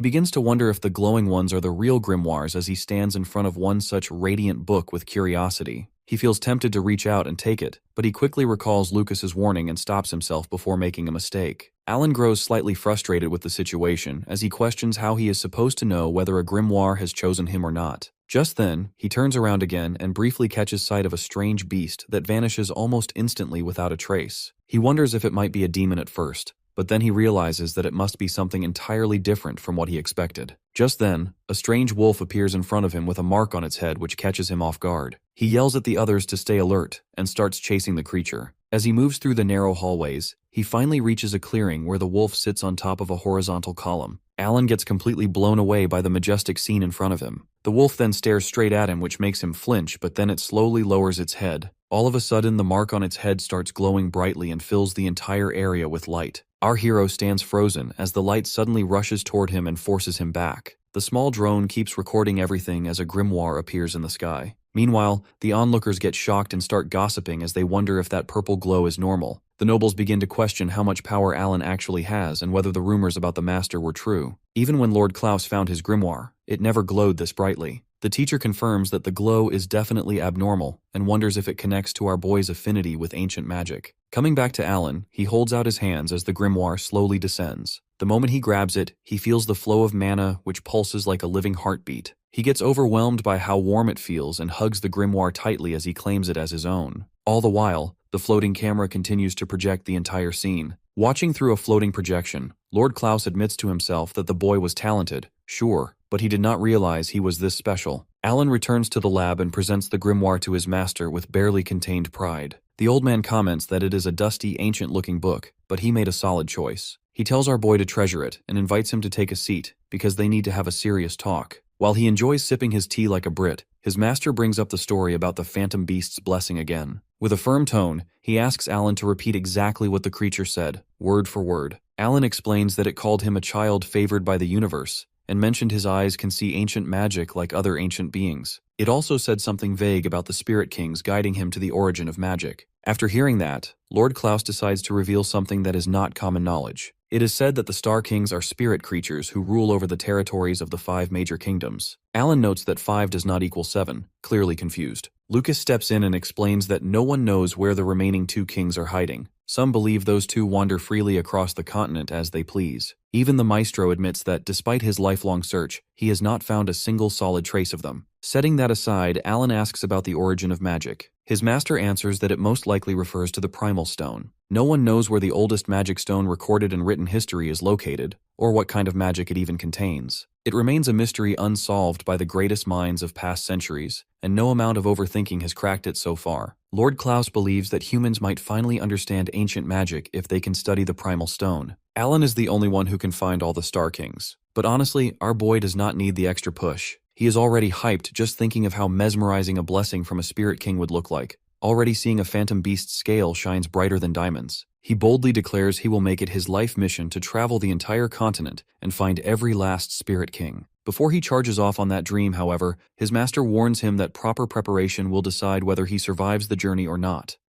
He begins to wonder if the glowing ones are the real grimoires as he stands in front of one such radiant book with curiosity. He feels tempted to reach out and take it, but he quickly recalls Lucas's warning and stops himself before making a mistake. Alan grows slightly frustrated with the situation as he questions how he is supposed to know whether a grimoire has chosen him or not. Just then, he turns around again and briefly catches sight of a strange beast that vanishes almost instantly without a trace. He wonders if it might be a demon at first, but then he realizes that it must be something entirely different from what he expected. Just then, a strange wolf appears in front of him with a mark on its head which catches him off guard. He yells at the others to stay alert and starts chasing the creature. As he moves through the narrow hallways, he finally reaches a clearing where the wolf sits on top of a horizontal column. Alan gets completely blown away by the majestic scene in front of him. The wolf then stares straight at him, which makes him flinch, but then it slowly lowers its head. All of a sudden, the mark on its head starts glowing brightly and fills the entire area with light. Our hero stands frozen as the light suddenly rushes toward him and forces him back. The small drone keeps recording everything as a grimoire appears in the sky. Meanwhile, the onlookers get shocked and start gossiping as they wonder if that purple glow is normal. The nobles begin to question how much power Alan actually has and whether the rumors about the master were true. Even when Lord Klaus found his grimoire, it never glowed this brightly. The teacher confirms that the glow is definitely abnormal and wonders if it connects to our boy's affinity with ancient magic. Coming back to Alan, he holds out his hands as the grimoire slowly descends. The moment he grabs it, he feels the flow of mana which pulses like a living heartbeat. He gets overwhelmed by how warm it feels and hugs the grimoire tightly as he claims it as his own. All the while, the floating camera continues to project the entire scene. Watching through a floating projection, Lord Klaus admits to himself that the boy was talented, sure, but he did not realize he was this special. Alan returns to the lab and presents the grimoire to his master with barely contained pride. The old man comments that it is a dusty, ancient-looking book, but he made a solid choice. He tells our boy to treasure it and invites him to take a seat because they need to have a serious talk. While he enjoys sipping his tea like a Brit, his master brings up the story about the phantom beast's blessing again. With a firm tone, he asks Alan to repeat exactly what the creature said, word for word. Alan explains that it called him a child favored by the universe, and mentioned his eyes can see ancient magic like other ancient beings. It also said something vague about the spirit kings guiding him to the origin of magic. After hearing that, Lord Klaus decides to reveal something that is not common knowledge. It is said that the Star Kings are spirit creatures who rule over the territories of the 5 major kingdoms. Alan notes that 5 does not equal 7, clearly confused. Lucas steps in and explains that no one knows where the remaining 2 kings are hiding. Some believe those 2 wander freely across the continent as they please. Even the maestro admits that, despite his lifelong search, he has not found a single solid trace of them. Setting that aside, Alan asks about the origin of magic. His master answers that it most likely refers to the primal stone. No one knows where the oldest magic stone recorded in written history is located, or what kind of magic it even contains. It remains a mystery unsolved by the greatest minds of past centuries, and no amount of overthinking has cracked it so far. Lord Klaus believes that humans might finally understand ancient magic if they can study the primal stone. Alan is the only one who can find all the Star Kings. But honestly, our boy does not need the extra push. He is already hyped just thinking of how mesmerizing a blessing from a spirit king would look like. Already seeing a phantom beast's scale shines brighter than diamonds. He boldly declares he will make it his life mission to travel the entire continent and find every last spirit king. Before he charges off on that dream, however, his master warns him that proper preparation will decide whether he survives the journey or not.